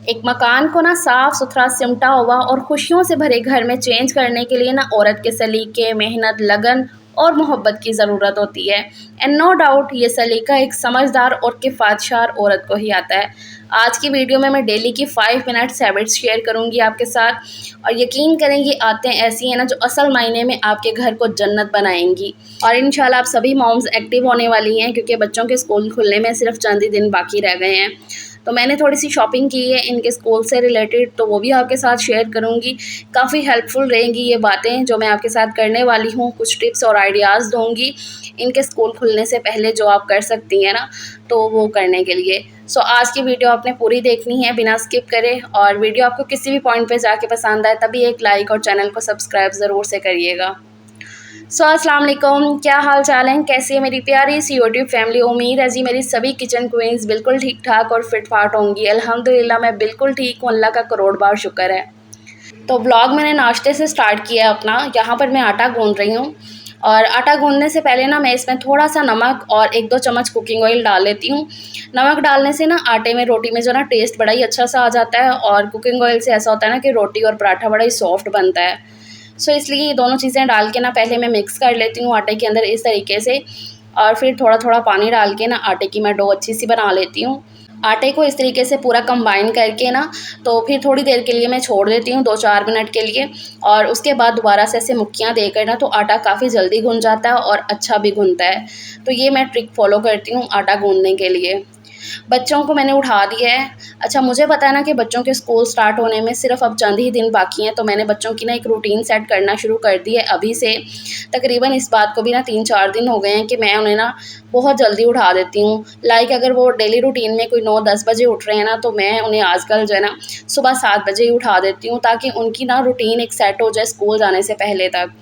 एक मकान को ना साफ सुथरा सिमटा हुआ और खुशियों से भरे घर में चेंज करने के लिए ना औरत के सलीके, मेहनत, लगन और मोहब्बत की ज़रूरत होती है। एंड नो डाउट ये सलीका एक समझदार और किफ़ायतशार औरत को ही आता है। आज की वीडियो में मैं डेली की 5 मिनट्स हैबिट्स शेयर करूंगी आपके साथ, और यकीन करें ये आदतें ऐसी हैं ना जो असल मायने में आपके घर को जन्नत बनाएंगी। और इंशाल्लाह आप सभी मॉम्स एक्टिव होने वाली हैं, क्योंकि बच्चों के स्कूल खुलने में सिर्फ चंद ही दिन बाकी रह गए हैं। तो मैंने थोड़ी सी शॉपिंग की है इनके स्कूल से रिलेटेड, तो वो भी आपके साथ शेयर करूँगी। काफ़ी हेल्पफुल रहेंगी ये बातें जो मैं आपके साथ करने वाली हूँ। कुछ टिप्स और आइडियाज़ दूँगी इनके स्कूल खुलने से पहले जो आप कर सकती हैं ना, तो वो करने के लिए। सो आज की वीडियो आपने पूरी देखनी है बिना स्किप करे, और वीडियो आपको किसी भी पॉइंट पे जाके पसंद आए तभी एक लाइक और चैनल को सब्सक्राइब ज़रूर से करिएगा। अस्सलाम वालेकुम, क्या हाल चाल है, कैसी है मेरी प्यारी सी यूट्यूब फैमिली। उम्मीद है जी मेरी सभी किचन क्वींस बिल्कुल ठीक ठाक और फिट फाट होंगी। अल्हम्दुलिल्लाह मैं बिल्कुल ठीक हूँ, अल्लाह का करोड़ बार शुक्र है। तो व्लॉग मैंने नाश्ते से स्टार्ट किया है अपना। यहाँ पर मैं आटा गूंद रही हूँ, और आटा गूंदने से पहले ना मैं इसमें थोड़ा सा नमक और 1-2 चम्मच कुकिंग ऑयल डाल लेती हूँ। नमक डालने से ना आटे में, रोटी में जो ना टेस्ट बड़ा ही अच्छा सा आ जाता है, और कुकिंग ऑयल से ऐसा होता है ना कि रोटी और पराठा बड़ा ही सॉफ्ट बनता है। सो इसलिए ये दोनों चीज़ें डाल के ना पहले मैं मिक्स कर लेती हूँ आटे के अंदर इस तरीके से, और फिर थोड़ा थोड़ा पानी डाल के ना आटे की मैं डो अच्छी सी बना लेती हूँ। आटे को इस तरीके से पूरा कंबाइन करके ना, तो फिर थोड़ी देर के लिए मैं छोड़ देती हूँ, 2-4 मिनट के लिए। और उसके बाद दोबारा से ऐसे मुक्कियाँ देकर ना, तो आटा काफ़ी जल्दी गूंज जाता है और अच्छा भी गूंजता है। तो ये मैं ट्रिक फॉलो करती हूँ आटा गूंदने के लिए। बच्चों को मैंने उठा दिया है। अच्छा, मुझे पता है ना कि बच्चों के स्कूल स्टार्ट होने में सिर्फ अब चंद ही दिन बाकी हैं, तो मैंने बच्चों की ना एक रूटीन सेट करना शुरू कर दी है अभी से। तकरीबन इस बात को भी ना 3-4 दिन हो गए हैं कि मैं उन्हें ना बहुत जल्दी उठा देती हूँ। लाइक अगर वो डेली रूटीन में कोई 9-10 बजे उठ रहे हैं ना, तो मैं उन्हें आजकल जो है ना सुबह 7 बजे ही उठा देती हूँ, ताकि उनकी ना रूटीन एक सेट हो जाए स्कूल जाने से पहले तक।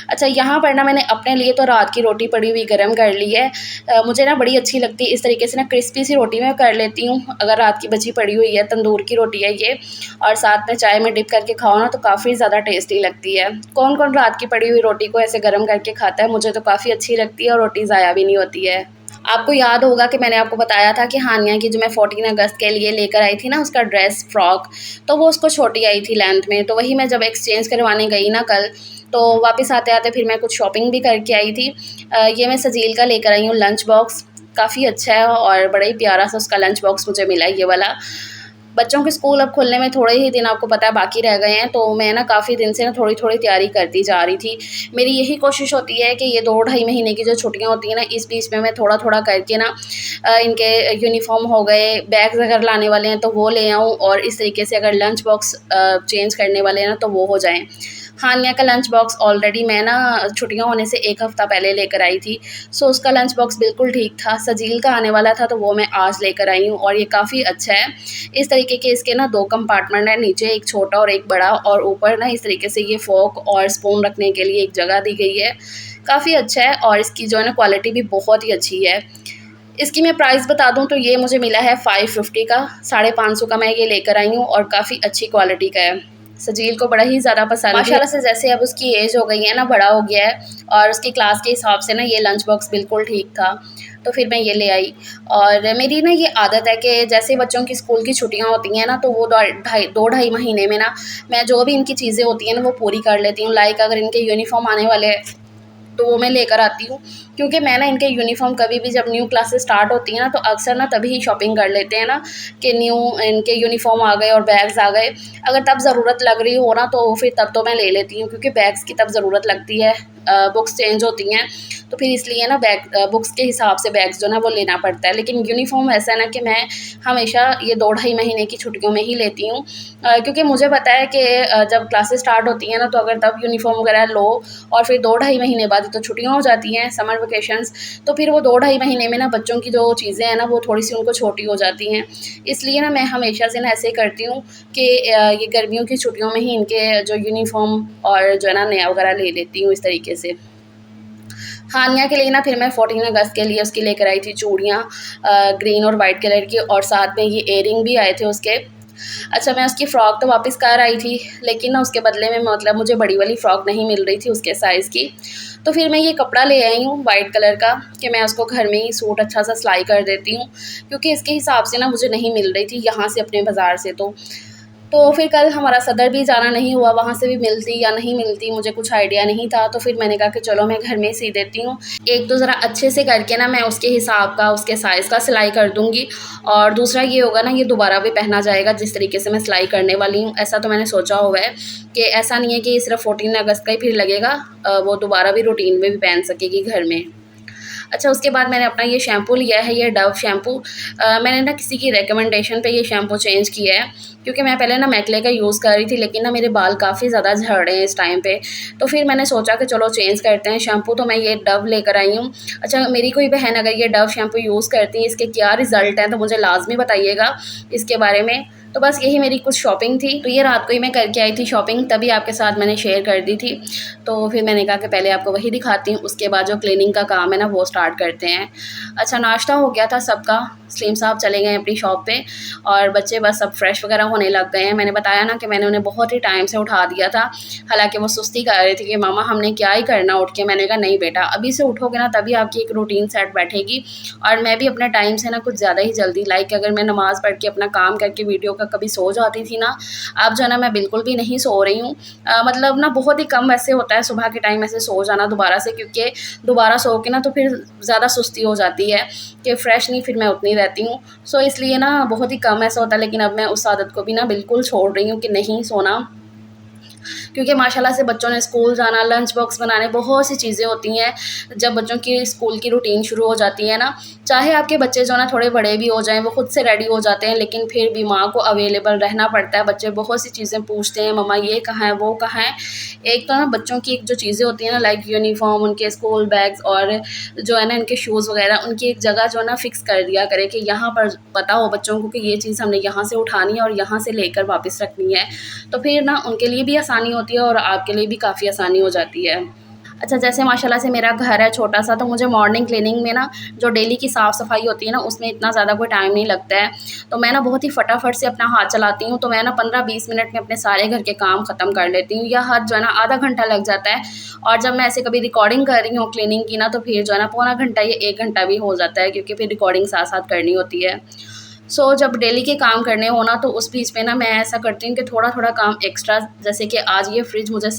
अच्छा, यहाँ पर ना मैंने अपने लिए तो रात की रोटी पड़ी हुई गरम कर ली है। मुझे ना बड़ी अच्छी लगती है इस तरीके से ना, क्रिस्पी सी रोटी मैं कर लेती हूँ अगर रात की बची पड़ी हुई है। तंदूर की रोटी है ये, और साथ में चाय में डिप करके खाओ ना, तो काफ़ी ज़्यादा टेस्टी लगती है। कौन कौन रात की पड़ी हुई रोटी को ऐसे गर्म करके खाता है? मुझे तो काफ़ी अच्छी लगती है, और रोटी ज़ाया भी नहीं होती है। आपको याद होगा कि मैंने आपको बताया था कि हानिया की जो मैं 14 अगस्त के लिए लेकर आई थी ना, उसका ड्रेस फ्रॉक, तो वो उसको छोटी आई थी लेंथ में। तो वही मैं जब एक्सचेंज करवाने गई ना कल, तो वापस आते-आते फिर मैं कुछ शॉपिंग भी करके आई थी। ये मैं सजील का लेकर आई हूँ लंच बॉक्स। काफ़ी अच्छा है और बड़ा ही प्यारा सा उसका लंच बॉक्स मुझे मिला है ये वाला। बच्चों के स्कूल अब खुलने में थोड़े ही दिन आपको पता है बाकी रह गए हैं, तो मैं ना काफ़ी दिन से ना थोड़ी-थोड़ी तैयारी करती जा रही थी। मेरी यही कोशिश होती है कि ये 2 ढाई महीने की जो छुट्टियाँ होती हैं ना, इस बीच में मैं थोड़ा-थोड़ा करके ना इनके यूनिफ़ॉर्म हो गए, बैग्स अगर लाने वाले हैं तो वो ले आऊँ, और इस तरीके से अगर लंच बॉक्स चेंज करने वाले हैं ना, तो वो हो जाएँ। हानिया का लंच बॉक्स ऑलरेडी मैं ना छुट्टियाँ होने से 1 हफ़्ता पहले लेकर आई थी। सो उसका लंच बॉक्स बिल्कुल ठीक था। सजील का आने वाला था, तो वो मैं आज लेकर आई हूँ, और ये काफ़ी अच्छा है। इस तरीके के इसके ना 2 कंपार्टमेंट हैं, नीचे एक छोटा और एक बड़ा, और ऊपर ना इस तरीके से ये फ़ोर्क और स्पून रखने के लिए एक जगह दी गई है। काफ़ी अच्छा है, और इसकी जो है ना क्वालिटी भी बहुत ही अच्छी है। इसकी मैं प्राइस बता दूँ तो ये मुझे मिला है 550 का, 550 का मैं ये लेकर आई हूँ, और काफ़ी अच्छी क्वालिटी का है। सजील को बड़ा ही ज़्यादा पसंद माशाल्लाह से। जैसे अब उसकी एज हो गई है ना, बड़ा हो गया है, और उसकी क्लास के हिसाब से ना ये लंच बॉक्स बिल्कुल ठीक था, तो फिर मैं ये ले आई। और मेरी ना ये आदत है कि जैसे बच्चों की स्कूल की छुट्टियाँ होती हैं ना, तो वो 2 ढाई महीने में ना मैं जो भी इनकी चीज़ें होती हैं ना, वो पूरी कर लेती हूँ। लाइक अगर इनके यूनिफ़ॉर्म आने वाले हैं, तो वो मैं लेकर आती हूँ, क्योंकि मैं ना इनके यूनिफ़ॉर्म कभी भी जब न्यू क्लासेस स्टार्ट होती हैं ना, तो अक्सर ना तभी शॉपिंग कर लेते हैं ना कि न्यू इनके यूनिफ़ॉर्म आ गए और बैग्स आ गए। अगर तब ज़रूरत लग रही हो ना, तो फिर तब तो मैं ले लेती हूँ, क्योंकि बैग्स की तब ज़रूरत लगती है। बुक्स चेंज होती हैं, तो फिर इसलिए ना बुक्स के हिसाब से बैग्स जो ना वो लेना पड़ता है। लेकिन यूनिफ़ॉर्म ऐसा है ना कि मैं हमेशा ये 2 ढाई महीने की छुट्टियों में ही लेती हूँ, क्योंकि मुझे पता है कि जब क्लासेस स्टार्ट होती हैं ना, तो अगर तब यूनिफ़ॉर्म वगैरह लो, और फिर 2 ढाई महीने बाद तो छुट्टियाँ हो जाती हैं, समर वेकेशंस, तो फिर वो 2 ढाई महीने में ना बच्चों की जो चीज़ें हैं ना, वो थोड़ी-सी उनको छोटी हो जाती हैं। इसलिए ना मैं हमेशा से ना ऐसे ही करती हूँ कि ये गर्मियों की छुट्टियों में ही इनके जो यूनिफ़ॉर्म और जो है ना नया वगैरह ले लेती हूँ इस तरीके से। हानिया के लिए ना फिर मैं 14 अगस्त के लिए उसकी लेकर आई थी चूड़ियाँ, ग्रीन और वाइट कलर की, और साथ में ये इयररिंग भी आए थे उसके। अच्छा, मैं उसकी फ़्रॉक तो वापस कर आई थी, लेकिन ना उसके बदले में मतलब मुझे बड़ी वाली फ़्रॉक नहीं मिल रही थी उसके साइज़ की। तो फिर मैं ये कपड़ा ले आई हूँ वाइट कलर का कि मैं उसको घर में ही सूट अच्छा सा सिलाई कर देती हूँ, क्योंकि इसके हिसाब से ना मुझे नहीं मिल रही थी यहाँ से अपने बाज़ार से। तो फिर कल हमारा सदर भी जाना नहीं हुआ, वहाँ से भी मिलती या नहीं मिलती मुझे कुछ आइडिया नहीं था। तो फिर मैंने कहा कि चलो मैं घर में ही सी देती हूँ। एक तो ज़रा अच्छे से करके ना मैं उसके हिसाब का, उसके साइज़ का सिलाई कर दूँगी, और दूसरा ये होगा ना, ये दोबारा भी पहना जाएगा जिस तरीके से मैं सिलाई करने वाली हूँ। ऐसा तो मैंने सोचा हुआ है कि ऐसा नहीं है कि सिर्फ 14 अगस्त का ही फिर लगेगा, वो दोबारा भी रूटीन में भी पहन सकेगी घर में। अच्छा, उसके बाद मैंने अपना ये शैम्पू लिया है, ये डव शैम्पू। मैंने ना किसी की रिकमेंडेशन पे ये शैम्पू चेंज किया है, क्योंकि मैं पहले ना मैकले का यूज़ कर रही थी, लेकिन ना मेरे बाल काफ़ी ज़्यादा झड़ रहे हैं इस टाइम पे। तो फिर मैंने सोचा कि चलो चेंज करते हैं शैम्पू, तो मैं ये डव लेकर आई हूँ। अच्छा, मेरी कोई बहन अगर ये डव शैम्पू यूज़ करती है, इसके क्या रिज़ल्ट हैं तो मुझे लाज़मी बताइएगा इसके बारे में। तो बस यही मेरी कुछ शॉपिंग थी, तो ये रात को ही मैं करके आई थी शॉपिंग, तभी आपके साथ मैंने शेयर कर दी थी। तो फिर मैंने कहा कि पहले आपको वही दिखाती हूँ, उसके बाद जो क्लीनिंग का काम है ना वो स्टार्ट करते हैं। अच्छा, नाश्ता हो गया था सबका, सलीम साहब चले गए अपनी शॉप पे, और बच्चे बस अब फ्रेश वगैरह होने लग गए हैं। मैंने बताया ना कि मैंने उन्हें बहुत ही टाइम से उठा दिया था, हालांकि वो सुस्ती कर रहे थे कि मामा हमने क्या ही करना उठ के। मैंने कहा नहीं बेटा, अभी से उठोगे ना तभी आपकी एक रूटीन सेट बैठेगी। और मैं भी अपने टाइम से ना कुछ ज़्यादा ही जल्दी, लाइक अगर मैं नमाज़ पढ़ के अपना काम करके वीडियो का कभी सो जाती थी ना, अब जो है ना मैं बिल्कुल भी नहीं सो रही हूँ। मतलब ना बहुत ही कम ऐसे होता है सुबह के टाइम ऐसे सो जाना दोबारा से, क्योंकि दोबारा सो के ना तो फिर ज़्यादा सुस्ती हो जाती है कि फ्रेश नहीं फिर मैं उतनी रहती हूँ। सो इसलिए ना बहुत ही कम ऐसा होता है, लेकिन अब मैं उस आदत को भी ना बिल्कुल छोड़ रही हूँ कि नहीं सोना, क्योंकि माशाल्लाह से बच्चों ने स्कूल जाना, लंच बॉक्स बनाने, बहुत सी चीज़ें होती हैं। जब बच्चों की स्कूल की रूटीन शुरू हो जाती है ना, चाहे आपके बच्चे जो ना थोड़े बड़े भी हो जाएँ, वो खुद से रेडी हो जाते हैं, लेकिन फिर भी माँ को अवेलेबल रहना पड़ता है। बच्चे बहुत सी चीज़ें पूछते हैं, मम्मा ये कहाँ है, वो कहाँ है। एक तो ना बच्चों की एक जो चीज़ें होती हैं ना, लाइक यूनिफ़ॉर्म, उनके स्कूल बैग्स और जो है ना इनके शूज़ वग़ैरह, उनकी एक जगह जो है ना फ़िक्स कर दिया करें कि यहाँ पर पता हो बच्चों को कि ये चीज़ हमने यहाँ से उठानी है और यहाँ से लेकर वापस रखनी है। तो फिर ना उनके लिए भी आसानी होती है और आपके लिए भी काफ़ी आसानी हो जाती है। अच्छा, जैसे माशाल्लाह से मेरा घर है छोटा-सा, तो मुझे मॉर्निंग क्लीनिंग में ना जो डेली की साफ़-सफ़ाई होती है ना, उसमें इतना ज़्यादा कोई टाइम नहीं लगता है। तो मैं ना बहुत ही फटाफट से अपना हाथ चलाती हूँ, तो मैं ना 15-20 मिनट में अपने सारे घर के काम ख़त्म कर लेती हूँ। या हाथ जो है ना आधा घंटा लग जाता है, और जब मैं ऐसे कभी रिकॉर्डिंग कर रही हूँ क्लीनिंग की ना, तो फिर जो है ना पौना घंटा या 1 घंटा भी हो जाता है, क्योंकि फिर रिकॉर्डिंग साथ-साथ करनी होती है। जब डेली के काम करने हो ना, तो उस बीच में ना मैं ऐसा करती हूँ कि थोड़ा-थोड़ा काम एक्स्ट्रा, जैसे कि आज ये फ्रिज मुझे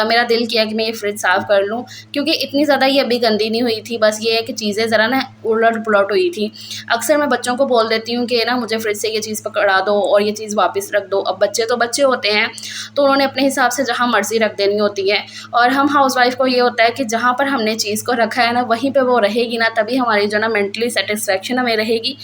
मेरा दिल किया कि मैं ये फ्रिज साफ़ कर लूँ, क्योंकि इतनी ज़्यादा ये अभी गंदी नहीं हुई थी, बस ये है कि चीज़ें ज़रा ना उलट-पुलट हुई थी। अक्सर मैं बच्चों को बोल देती हूँ कि ना मुझे फ्रिज से ये चीज़ पकड़ा दो और ये चीज़ वापस रख दो। अब बच्चे तो बच्चे होते हैं, तो उन्होंने अपने हिसाब से जहाँ मर्ज़ी रख देनी होती है, और हम हाउसवाइफ़ को ये होता है कि जहाँ पर हमने चीज़ को रखा है ना, वहीं पे वो रहेगी ना, तभी हमारी जो है ना मेंटली सैटिस्फैक्शन हमें रहेगी।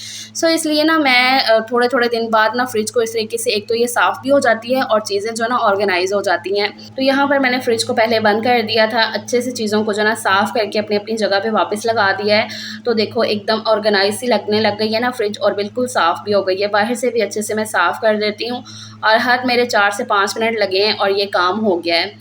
इसलिए ना मैं थोड़े-थोड़े दिन बाद ना फ्रिज को इस तरीके से, एक तो ये साफ़ भी हो जाती है और चीज़ें जो है ना ऑर्गेनाइज़ हो जाती हैं। तो यहाँ पर मैंने फ्रिज को पहले बंद कर दिया था, अच्छे से चीज़ों को जो है ना साफ़ करके अपनी-अपनी जगह पे वापस लगा दिया है। तो देखो एकदम ऑर्गेनाइज़ सी लगने लग गई है ना फ्रिज, और बिल्कुल साफ़ भी हो गई है। बाहर से भी अच्छे से मैं साफ़ कर देती हूँ, और हद मेरे 4 से 5 मिनट लगे हैं और ये काम हो गया है।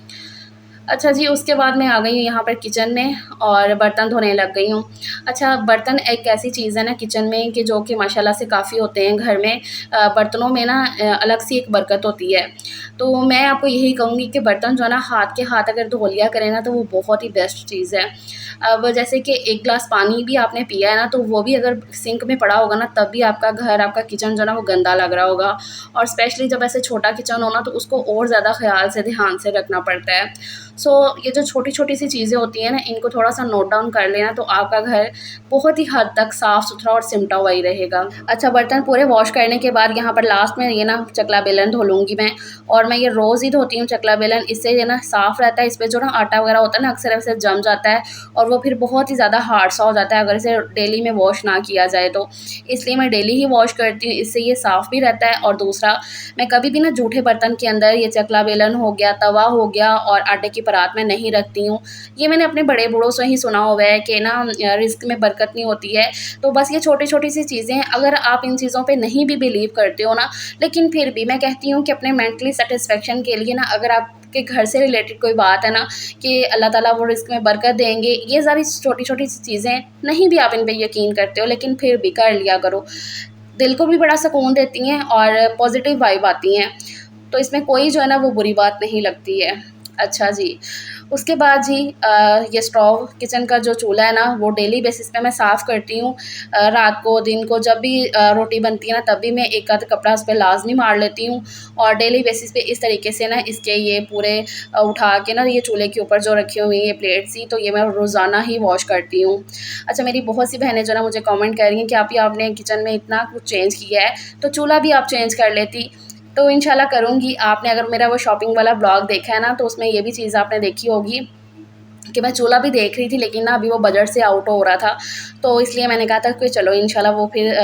अच्छा जी, उसके बाद मैं आ गई हूँ यहाँ पर किचन में और बर्तन धोने लग गई हूँ। अच्छा, बर्तन एक ऐसी चीज़ है ना किचन में कि जो कि माशाल्लाह से काफ़ी होते हैं घर में। बर्तनों में ना अलग सी एक बरकत होती है। तो मैं आपको यही कहूँगी कि बर्तन जो है ना हाथ के हाथ अगर धो लिया करें ना, तो वो बहुत ही बेस्ट चीज़ है। अब जैसे कि 1 ग्लास पानी भी आपने पिया है ना, तो वो भी अगर सिंक में पड़ा होगा ना, तब भी आपका घर, आपका किचन जो है ना वो गंदा लग रहा होगा। और स्पेशली जब ऐसे छोटा किचन हो ना, तो उसको और ज़्यादा ख़्याल से, ध्यान से रखना पड़ता है। ये जो छोटी-छोटी सी चीज़ें होती हैं ना, इनको थोड़ा-सा नोट डाउन कर लेना, तो आपका घर बहुत ही हद तक साफ़-सुथरा और सिमटा हुआ ही रहेगा। अच्छा, बर्तन पूरे वॉश करने के बाद यहाँ पर लास्ट में ये ना चकला बेलन धो लूँगी मैं, और मैं ये रोज़ ही धोती हूँ चकला बेलन। इससे ये ना साफ़ रहता है, इसपे जो ना आटा वगैरह होता है ना, अक्सर ऐसे जम जाता है, और वो फिर बहुत ही ज़्यादा हार्ड सा हो जाता है अगर इसे डेली में वॉश ना किया जाए तो। इसलिए मैं डेली ही वॉश करती हूँ, इससे ये साफ़ भी रहता है। और दूसरा, मैं कभी भी ना जूठे बर्तन के अंदर ये चकला बेलन हो गया, तवा हो गया और आटे की परात में नहीं रखती हूँ। ये मैंने अपने बड़े बूढ़ों से ही सुना हुआ है कि ना रिज़्क में बरकत नहीं होती है। तो बस ये छोटी-छोटी सी चीज़ें हैं, अगर आप इन चीज़ों पे नहीं भी बिलीव करते हो ना, लेकिन फिर भी मैं कहती हूँ कि अपने मेंटली सैटिस्फैक्शन के लिए ना, अगर आपके घर से रिलेटेड कोई बात है ना कि अल्लाह ताला वो रिज़्क में बरकत देंगे, ये सारी छोटी-छोटी सी चीज़ें, नहीं भी आप इन पे यकीन करते हो, लेकिन फिर भी कर लिया करो। दिल को भी बड़ा सुकून देती हैं और पॉज़िटिव वाइब आती हैं। तो इसमें कोई जो है ना वो बुरी बात नहीं लगती है। अच्छा जी, उसके बाद जी ये स्टोव किचन का जो चूल्हा है ना वो डेली बेसिस पे मैं साफ़ करती हूँ। रात को दिन को जब भी रोटी बनती है ना तब भी मैं एक आध कपड़ा उस पे लाज़मी मार लेती हूँ। और डेली बेसिस पे इस तरीके से ना इसके ये पूरे उठा के ना ये चूल्हे के ऊपर जो रखी हुई ये प्लेट्स थी तो ये मैं रोज़ाना ही वॉश करती हूँ। अच्छा, मेरी बहुत सी बहनें जो ना मुझे कमेंट कर रही हैं कि आप ये आपने किचन में इतना कुछ चेंज किया है तो चूल्हा भी आप चेंज कर लेती। तो इंशाल्लाह करूँगी। आपने अगर मेरा वो शॉपिंग वाला ब्लॉग देखा है ना तो उसमें ये भी चीज़ आपने देखी होगी कि मैं चूल्हा भी देख रही थी, लेकिन ना अभी वो बजट से आउट हो रहा था, तो इसलिए मैंने कहा था कि चलो इंशाल्लाह वो फिर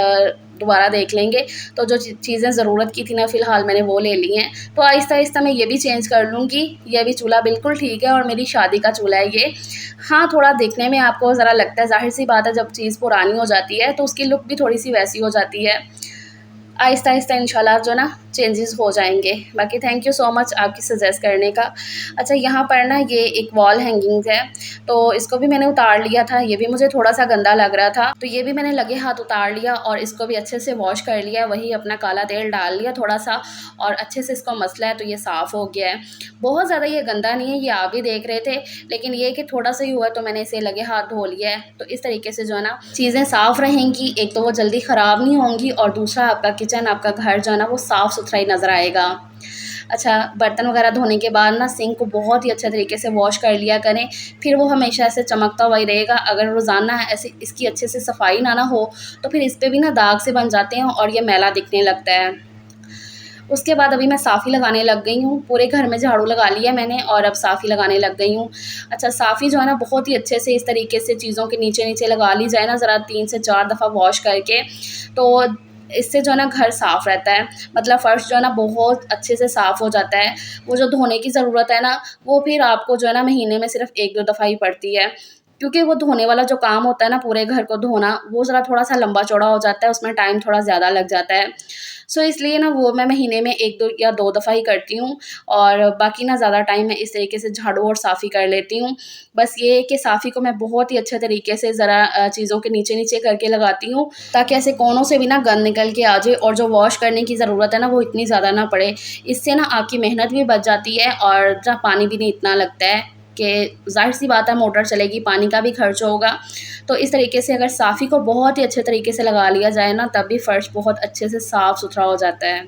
दोबारा देख लेंगे। तो जो चीज़ें ज़रूरत की थी ना फ़िलहाल मैंने वो ले ली हैं। तो आहिस्ता-आहिस्ता मैं ये भी चेंज कर लूँगी। ये भी चूल्हा बिल्कुल ठीक है और मेरी शादी का चूल्हा है ये। हाँ, थोड़ा देखने में आपको ज़रा लगता है, ज़ाहिर-सी बात है जब चीज़ पुरानी हो जाती है तो उसकी लुक भी थोड़ी-सी वैसी हो जाती है। आहिस्ता-आहिस्ता इंशाल्लाह जो ना चेंजेस हो जाएँगे। बाकी थैंक यू सो मच आपकी सजेस्ट करने का। अच्छा, यहाँ पर ना ये एक वॉल हैंगिंग्स है, तो इसको भी मैंने उतार लिया था। ये भी मुझे थोड़ा-सा गंदा लग रहा था, तो ये भी मैंने लगे हाथ उतार लिया और इसको भी अच्छे से वॉश कर लिया। वही अपना काला तेल डाल लिया थोड़ा-सा और अच्छे से इसको मसला है तो ये साफ़ हो गया है। बहुत ज़्यादा ये गंदा नहीं है, ये आप भी देख रहे थे, लेकिन ये कि थोड़ा-सा ही हुआ तो मैंने इसे लगे हाथ धो लिया है। तो इस तरीके से जो है ना चीज़ें साफ़ रहेंगी, एक तो वो जल्दी ख़राब नहीं होंगी और दूसरा आपका किचन, आपका घर जो है ना वो साफ़-सुथरा ही नज़र आएगा। अच्छा, बर्तन वगैरह धोने के बाद ना सिंक को बहुत ही अच्छे तरीके से वॉश कर लिया करें, फिर वो हमेशा ऐसे चमकता हुआ ही रहेगा। अगर रोज़ाना ऐसे इसकी अच्छे से सफाई ना हो, तो फिर इस पे भी ना दाग से बन जाते हैं और ये मैला दिखने लगता है। उसके बाद अभी मैं साफ़ी लगाने लग गई हूँ। पूरे घर में झाड़ू लगा लिया मैंने और अब साफ़ी लगाने लग गई हूँ। अच्छा, साफ़ी जो है ना बहुत ही अच्छे से इस तरीके से चीज़ों के नीचे-नीचे लगा ली जाए ना ज़रा 3 से 4 दफ़ा वॉश करके, तो इससे जो है ना घर साफ़ रहता है। मतलब फ़र्श जो है ना बहुत अच्छे से साफ़ हो जाता है। वो जो धोने की ज़रूरत है ना, वो फिर आपको जो है ना महीने में सिर्फ़ 1-2 दफ़ा ही पड़ती है। क्योंकि वो धोने वाला जो काम होता है ना पूरे घर को धोना, वो ज़रा थोड़ा-सा लंबा-चौड़ा हो जाता है, उसमें टाइम थोड़ा ज़्यादा लग जाता है। सो इसलिए ना वो मैं महीने में 1-2 या 2 दफ़ा ही करती हूँ और बाकी ना ज़्यादा टाइम मैं इस तरीके से झाड़ू और साफ़ी कर लेती हूँ। बस ये है कि साफ़ी को मैं बहुत ही अच्छे तरीके से ज़रा चीज़ों के नीचे-नीचे करके लगाती हूँ, ताकि ऐसे कोनों से भी ना गंद निकल के आ जाए और जो वॉश करने की ज़रूरत है ना, वो इतनी ज़्यादा ना पड़े। इससे ना आपकी मेहनत भी बच जाती है और जहाँ पानी भी नहीं इतना लगता है कि ज़ाहिर-सी बात है मोटर चलेगी, पानी का भी खर्च होगा। तो इस तरीके से अगर साफ़ी को बहुत ही अच्छे तरीके से लगा लिया जाए ना, तब भी फ़र्श बहुत अच्छे से साफ़-सुथरा हो जाता है।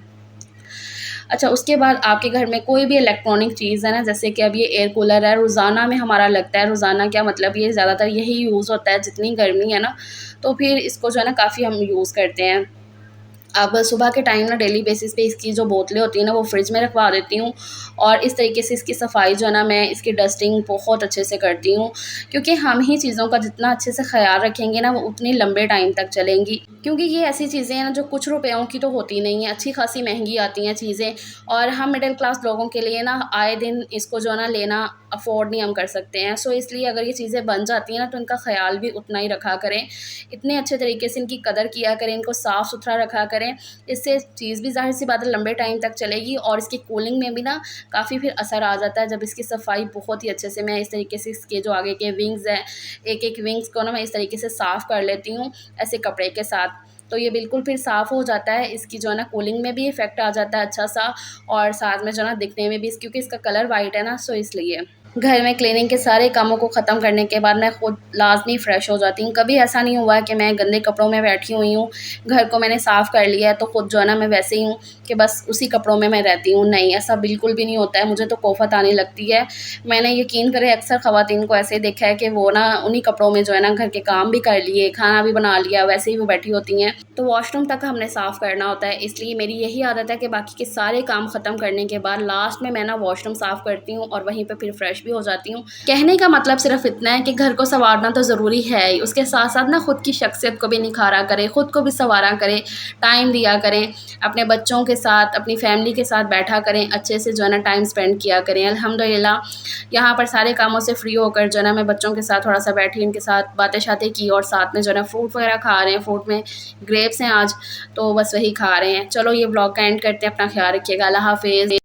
अच्छा, उसके बाद आपके घर में कोई भी इलेक्ट्रॉनिक चीज़ है ना, जैसे कि अब ये एयर कूलर है, रोज़ाना में हमारा लगता है, रोज़ाना क्या मतलब ये ज़्यादातर यही यूज़ होता है जितनी गर्मी है ना, तो फिर इसको जो है ना काफ़ी हम यूज़ करते हैं। अब सुबह के टाइम ना डेली बेसिस पे इसकी जो बोतलें होती हैं ना वो फ्रिज में रखवा देती हूँ और इस तरीके से इसकी सफाई जो है ना मैं इसकी डस्टिंग बहुत अच्छे से करती हूँ, क्योंकि हम ही चीज़ों का जितना अच्छे से ख्याल रखेंगे ना वो उतनी लंबे टाइम तक चलेंगी। क्योंकि ये ऐसी चीज़ें हैं ना जो कुछ रुपयों की तो होती नहीं है, अच्छी खासी महंगी आती हैं चीज़ें और हम मिडिल क्लास लोगों के लिए ना आए दिन इसको जो है ना लेना अफोर्ड नहीं हम कर सकते हैं। सो इसलिए अगर ये चीज़ें बन जाती हैं ना तो इनका ख्याल भी उतना ही रखा करें, इतने अच्छे तरीके से इनकी कदर किया करें, इनको साफ़ सुथरा रखा करें। इससे चीज़ भी ज़ाहिर-सी बात है लंबे टाइम तक चलेगी और इसकी कूलिंग में भी ना काफ़ी फिर असर आ जाता है जब इसकी सफाई बहुत ही अच्छे से मैं इस तरीके से इसके जो आगे के विंग्स हैं, एक-एक विंग्स को ना मैं इस तरीके से साफ़ कर लेती हूँ ऐसे कपड़े के साथ। तो ये बिल्कुल फिर साफ़ हो जाता है, इसकी जो है ना कूलिंग में भी इफ़ेक्ट आ जाता है अच्छा-सा और साथ में जो है ना दिखने में भी क्योंकि इसका कलर वाइट है ना सो इसलिए। घर में क्लीनिंग के सारे कामों को ख़त्म करने के बाद मैं खुद लाज़मी फ़्रेश हो जाती हूँ। कभी ऐसा नहीं हुआ कि मैं गंदे कपड़ों में बैठी हुई हूँ, घर को मैंने साफ़ कर लिया है तो खुद जो है ना मैं वैसे ही हूँ कि बस उसी कपड़ों में मैं रहती हूँ। नहीं, ऐसा बिल्कुल भी नहीं होता है, मुझे तो कोफ़त आने लगती है। मैंने यकीन करें अक्सर ख़वातीन को ऐसे देखा है कि वो ना उन्हीं कपड़ों में जो है ना घर के काम भी कर लिए, खाना भी बना लिया, वैसे ही वो बैठी होती हैं। तो वॉशरूम तक हमने साफ़ करना होता है, इसलिए मेरी यही आदत है कि बाकी के सारे काम ख़त्म करने के बाद लास्ट में मैं ना वॉशरूम साफ़ करती हूँ और वहीं पे फिर फ्रेश भी हो जाती हूँ। कहने का मतलब सिर्फ़ इतना है कि घर को सँवारना तो ज़रूरी है ही, उसके साथ-साथ ना खुद की शख्सियत को भी निखारा करें, खुद को भी सँवारा करें, टाइम दिया करें, अपने बच्चों के साथ, अपनी फ़ैमिली के साथ बैठा करें, अच्छे से जो है ना टाइम स्पेंड किया करें। अल्हम्दुलिल्लाह यहाँ पर सारे कामों से फ्री होकर जो है ना मैं बच्चों के साथ थोड़ा-सा बैठी, उनके साथ बातें-शातें की और साथ में जो है ना फ्रूट वगैरह खा रहे हैं, फ्रूट में ग्रेप्स हैं आज, तो बस वही खा रहे हैं। चलो ये व्लॉग का एंड करते हैं, अपना ख़्याल रखिएगा, अल्लाह हाफ़िज़।